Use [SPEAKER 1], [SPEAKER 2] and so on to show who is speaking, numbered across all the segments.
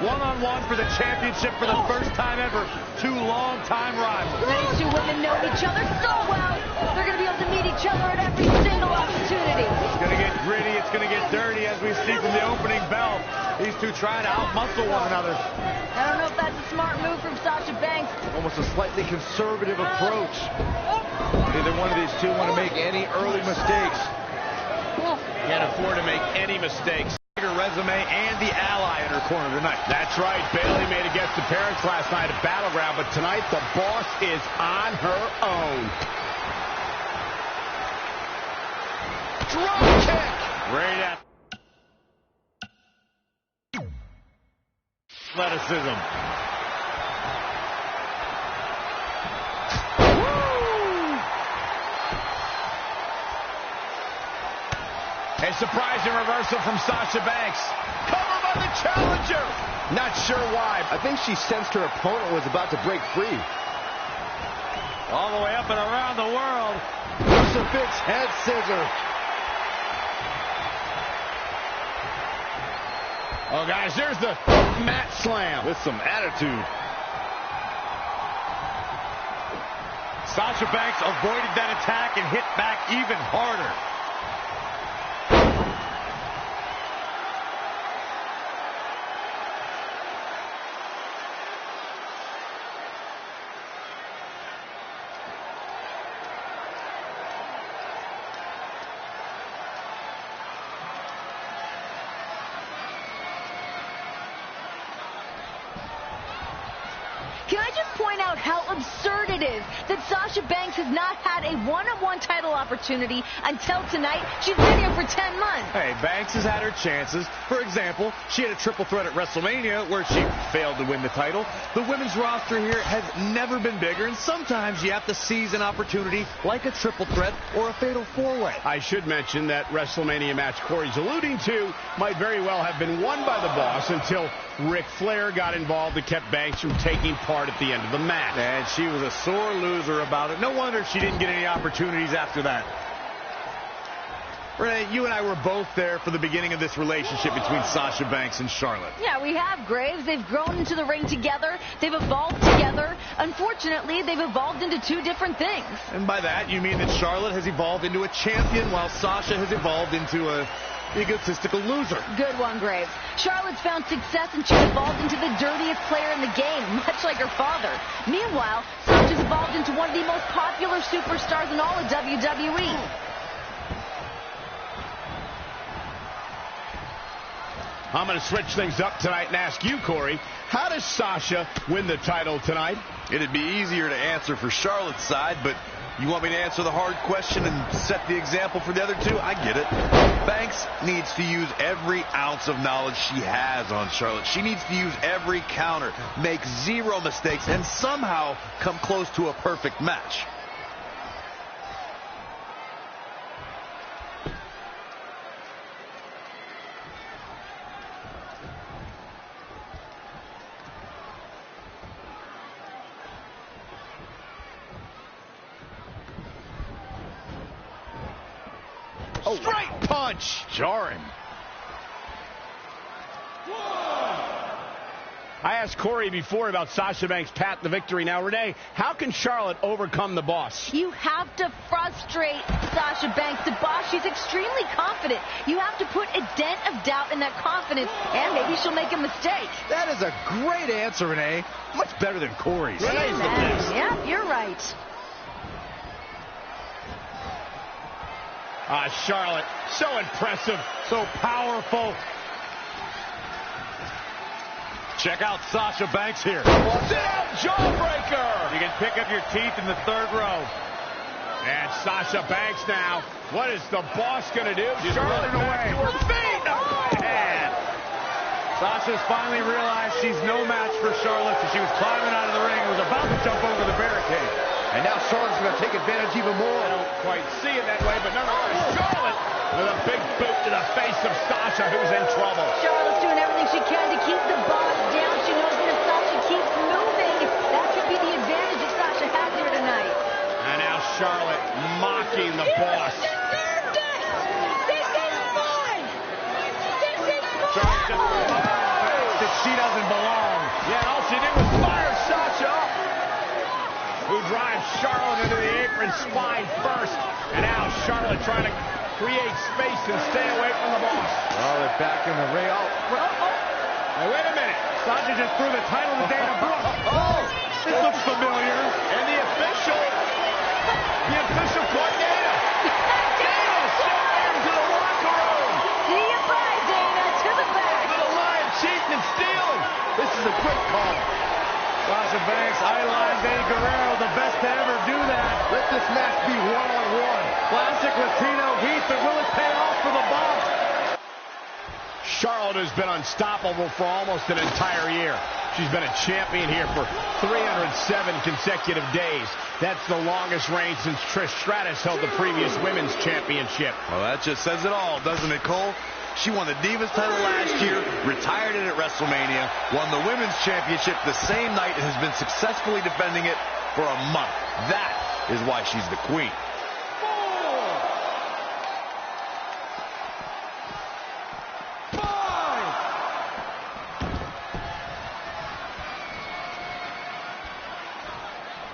[SPEAKER 1] one-on-one for the championship for the first time ever. Two long-time rivals.
[SPEAKER 2] These two women know each other so well. They're going to be able to meet each other at every single opportunity.
[SPEAKER 1] It's going to get gritty. It's going to get dirty, as we see from the opening bell. These two trying to out-muscle one another.
[SPEAKER 2] I don't know if that's a smart move from Sasha Banks.
[SPEAKER 3] Almost a slightly conservative approach. Neither one of these two want to make any early mistakes.
[SPEAKER 1] Can't afford to make any mistakes. Her resume and the ally in her corner tonight. That's right. Bayley made against the parents last night at Battleground, but tonight the boss is on her own.
[SPEAKER 3] Drop kick!
[SPEAKER 1] Right at athleticism. A surprising reversal from Sasha Banks. Cover by the challenger.
[SPEAKER 3] Not sure why. I think she sensed her opponent was about to break free.
[SPEAKER 1] All the way up and around the world.
[SPEAKER 3] Crucifix head scissor.
[SPEAKER 1] Oh, guys, there's the mat slam.
[SPEAKER 3] With some attitude.
[SPEAKER 1] Sasha Banks avoided that attack and hit back even harder.
[SPEAKER 2] Can I just point out how absurd it is that Sasha Banks has not had a one-on-one title opportunity until tonight? She's been here for 10 months.
[SPEAKER 1] Hey, Banks has had her chances. For example, she had a triple threat at WrestleMania where she failed to win the title. The women's roster here has never been bigger, and sometimes you have to seize an opportunity like a triple threat or a fatal four-way.
[SPEAKER 4] I should mention that WrestleMania match Corey's alluding to might very well have been won by the boss until Ric Flair got involved and kept Banks from taking part at the end of the match.
[SPEAKER 1] And she was a sore loser about it. No wonder she didn't get any opportunities after that. Renee, you and I were both there for the beginning of this relationship between Sasha Banks and Charlotte.
[SPEAKER 2] Yeah, we have, Graves. They've grown into the ring together. They've evolved together. Unfortunately, they've evolved into two different things.
[SPEAKER 1] And by that, you mean that Charlotte has evolved into a champion while Sasha has evolved into a egotistical loser.
[SPEAKER 2] Good one, Graves. Charlotte's found success and she's evolved into the dirtiest player in the game, much like her father. Meanwhile, Sasha's evolved into one of the most popular superstars in all of WWE.
[SPEAKER 4] I'm going to switch things up tonight and ask you, Corey, how does Sasha win the title tonight?
[SPEAKER 3] It'd be easier to answer for Charlotte's side, but you want me to answer the hard question and set the example for the other two? I get it. Banks needs to use every ounce of knowledge she has on Charlotte. She needs to use every counter, make zero mistakes, and somehow come close to a perfect match.
[SPEAKER 4] Oh, straight punch. Jarring. I asked Corey before about Sasha Banks' path to victory. Now, Renee, how can Charlotte overcome the boss?
[SPEAKER 2] You have to frustrate Sasha Banks. The boss, she's extremely confident. You have to put a dent of doubt in that confidence, and maybe she'll make a mistake.
[SPEAKER 3] That is a great answer, Renee. Much better than Corey's.
[SPEAKER 4] Renee's the best.
[SPEAKER 2] Yeah, you're right.
[SPEAKER 4] Charlotte, so impressive, so powerful.
[SPEAKER 1] Check out Sasha Banks here.
[SPEAKER 4] Sit-out jawbreaker.
[SPEAKER 1] You can pick up your teeth in the third row.
[SPEAKER 4] And Sasha Banks now. What is the boss going to do?
[SPEAKER 1] Charlotte away.
[SPEAKER 4] To her feet. Oh, man.
[SPEAKER 1] Sasha's finally realized she's no match for Charlotte, so she was climbing out of the ring and was about to jump over the barricade.
[SPEAKER 3] And now Charlotte's going to take advantage even more.
[SPEAKER 4] I don't quite see it that way, but nonetheless, Charlotte with a big boot to the face of Sasha, who's in trouble.
[SPEAKER 2] Charlotte's doing everything she can to keep the boss down. She knows that if Sasha keeps moving, that could be the advantage that Sasha has here tonight.
[SPEAKER 4] And now Charlotte mocking the boss.
[SPEAKER 2] This is fun! This is fun!
[SPEAKER 1] Charlotte just that she doesn't
[SPEAKER 4] Charlotte into the apron, spine first. And now Charlotte trying to create space and stay away from the boss.
[SPEAKER 1] Oh, they're back in the ring.
[SPEAKER 4] Hey, wait a minute.
[SPEAKER 1] Sasha just threw the title to Dana Brooke. Oh, this looks familiar.
[SPEAKER 4] And the official caught Dana. Dana sent him to the locker room.
[SPEAKER 2] See you, bye, Dana. To the back.
[SPEAKER 4] Little lion cheating and stealing. This is a great call.
[SPEAKER 1] Sasha Banks idolized Eddie Guerrero, the best to ever do that.
[SPEAKER 4] Let this match be one-on-one.
[SPEAKER 1] Classic Latino heat, but will it pay off for the boss?
[SPEAKER 4] Charlotte has been unstoppable for almost an entire year. She's been a champion here for 307 consecutive days. That's the longest reign since Trish Stratus held the previous women's championship.
[SPEAKER 3] Well, that just says it all, doesn't it, Cole? She won the Divas title last year, retired it at WrestleMania, won the women's championship the same night, and has been successfully defending it for a month. That is why she's the queen.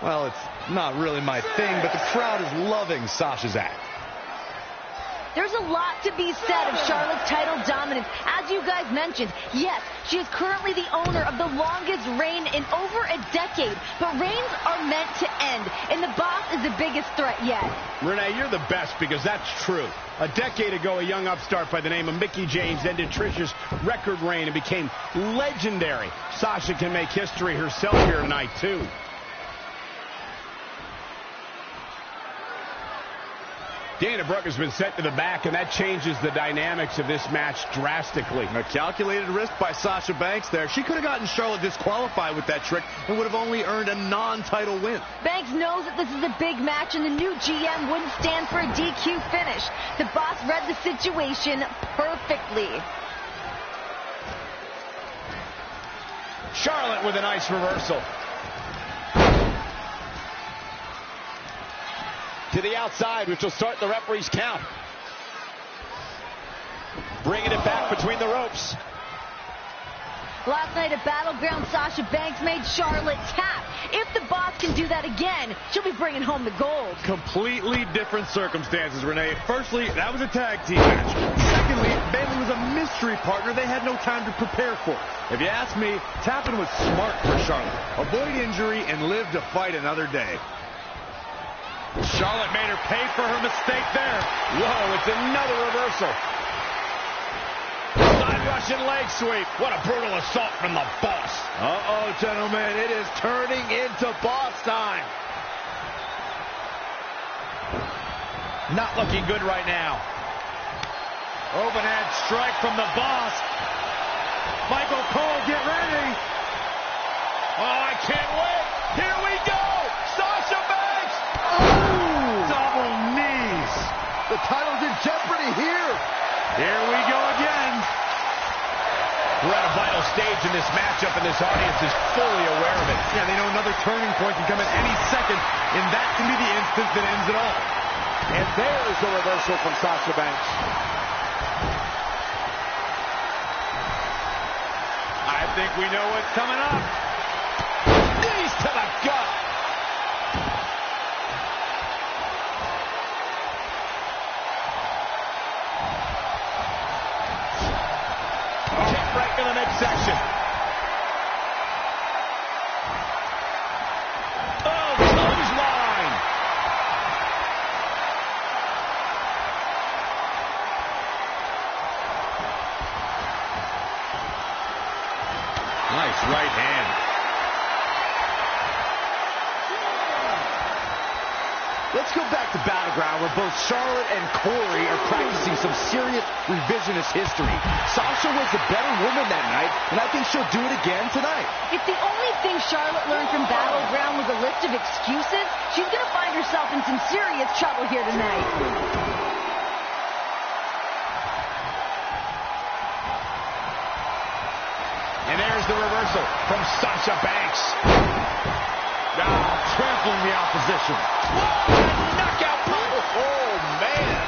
[SPEAKER 1] Well, it's not really my thing, but the crowd is loving Sasha's act.
[SPEAKER 2] There's a lot to be said of Charlotte's title dominance. As you guys mentioned, yes, she is currently the owner of the longest reign in over a decade. But reigns are meant to end, and the boss is the biggest threat yet.
[SPEAKER 4] Renee, you're the best because that's true. A decade ago, a young upstart by the name of Mickie James ended Trish's record reign and became legendary. Sasha can make history herself here tonight, too. Dana Brooke has been sent to the back, and that changes the dynamics of this match drastically.
[SPEAKER 1] A calculated risk by Sasha Banks there. She could have gotten Charlotte disqualified with that trick and would have only earned a non-title win.
[SPEAKER 2] Banks knows that this is a big match, and the new GM wouldn't stand for a DQ finish. The boss read the situation perfectly.
[SPEAKER 4] Charlotte with a nice reversal. To the outside, which will start the referee's count. Bringing it back between the ropes.
[SPEAKER 2] Last night at Battleground, Sasha Banks made Charlotte tap. If the boss can do that again, she'll be bringing home the gold.
[SPEAKER 1] Completely different circumstances, Renee. Firstly, that was a tag team match. Secondly, Bayley was a mystery partner they had no time to prepare for. If you ask me, tapping was smart for Charlotte. Avoid injury and live to fight another day. Charlotte made her pay for her mistake there.
[SPEAKER 4] Whoa, it's another reversal. Side Russian leg sweep. What a brutal assault from the boss.
[SPEAKER 1] Uh-oh, gentlemen, it is turning into boss time.
[SPEAKER 4] Not looking good right now.
[SPEAKER 1] Overhand strike from the boss. Michael Cole, get ready.
[SPEAKER 4] Oh, I can't wait. Here we go. Sasha Banks.
[SPEAKER 1] Double knees.
[SPEAKER 3] The title's in jeopardy here.
[SPEAKER 1] Here we go again.
[SPEAKER 4] We're at a vital stage in this matchup, and this audience is fully aware of it.
[SPEAKER 1] Yeah, they know another turning point can come at any second, and that can be the instant that ends it all.
[SPEAKER 4] And there's the reversal from Sasha Banks.
[SPEAKER 1] I think we know what's coming up.
[SPEAKER 4] Knees to the gut. Right in the midsection. Oh, clothesline.
[SPEAKER 1] Nice right hand.
[SPEAKER 5] Let's go back to Battleground, where both Charlotte and Corey are practicing some serious revisionist history. Sasha was the better woman that night, and I think she'll do it again tonight.
[SPEAKER 2] If the only thing Charlotte learned from Battleground was a list of excuses, she's going to find herself in some serious trouble here tonight.
[SPEAKER 4] And there's the reversal from Sasha Banks.
[SPEAKER 1] Trampling the opposition.
[SPEAKER 4] Whoa, knockout punch. Oh, man.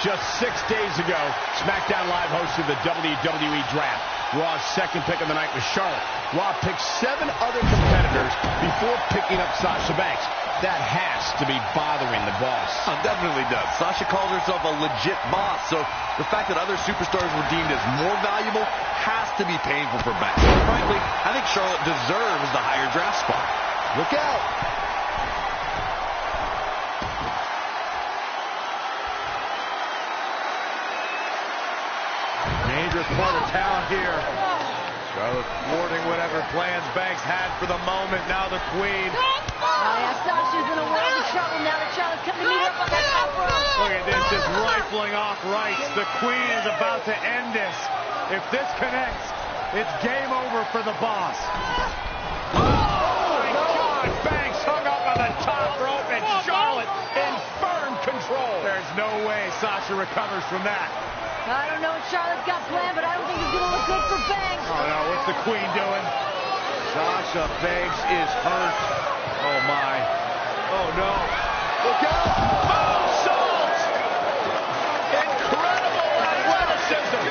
[SPEAKER 4] Just 6 days ago, SmackDown Live hosted the WWE Draft. Raw's second pick of the night was Charlotte. Raw picked 7 other competitors before picking up Sasha Banks. That has to be bothering the boss.
[SPEAKER 3] Oh, definitely does. Sasha calls herself a legit boss, so the fact that other superstars were deemed as more valuable has to be painful for Banks. Frankly, I think Charlotte deserves the higher draft spot.
[SPEAKER 5] Look out.
[SPEAKER 1] Dangerous part of town here. Charlotte thwarting whatever plans Banks had for the moment. Now the Queen.
[SPEAKER 2] Oh, yeah, Sasha's in a world of trouble now that Charlotte's coming to meet her up on that top rope.
[SPEAKER 1] Look at this, just rifling off rights. The Queen is about to end this. If this connects, it's game over for the boss. Oh, my God! Banks hung up on the top rope, and Charlotte in firm control. There's no way Sasha recovers from that.
[SPEAKER 2] I don't know what Charlotte's got planned, but I don't think it's going to look good for Banks.
[SPEAKER 1] Oh, no, what's the Queen doing? Sasha Banks is hurt. Oh, my. Oh, no. Look out! Moonsault! Incredible athleticism!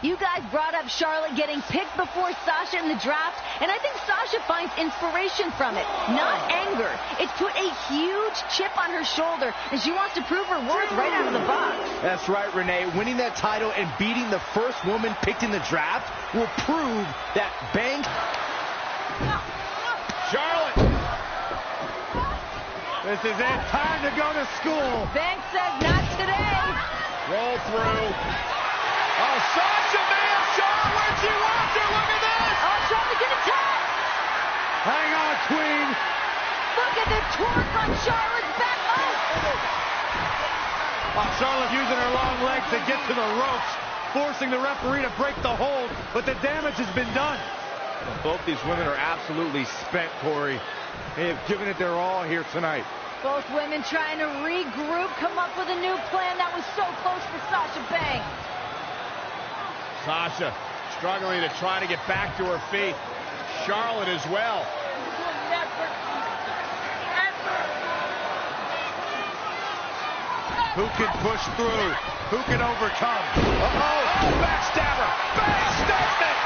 [SPEAKER 2] You guys brought up Charlotte getting picked before Sasha in the draft, and I think Sasha finds inspiration from it, not anger. It's put a huge chip on her shoulder, and she wants to prove her worth right out of the box.
[SPEAKER 5] That's right, Renee. Winning that title and beating the first woman picked in the draft will prove that Banks...
[SPEAKER 1] Charlotte! This is it. Time to go to school.
[SPEAKER 2] Banks says not today.
[SPEAKER 1] Roll through. Oh, Sasha may have shot where she wants her. Look at this.
[SPEAKER 2] Oh, Charlotte's going to tap.
[SPEAKER 1] Hang on, Queen.
[SPEAKER 2] Look at the torque on Charlotte's back.
[SPEAKER 1] Oh, Charlotte using her long legs to get to the ropes, forcing the referee to break the hold, but the damage has been done. Both these women are absolutely spent, Corey. They have given it their all here tonight.
[SPEAKER 2] Both women trying to regroup, come up with a new plan that was so close for Sasha Banks.
[SPEAKER 4] Sasha struggling to try to get back to her feet. Charlotte as well.
[SPEAKER 1] Who can push through? Who can overcome? Uh-oh!
[SPEAKER 4] Oh, backstabber! Banks stops it!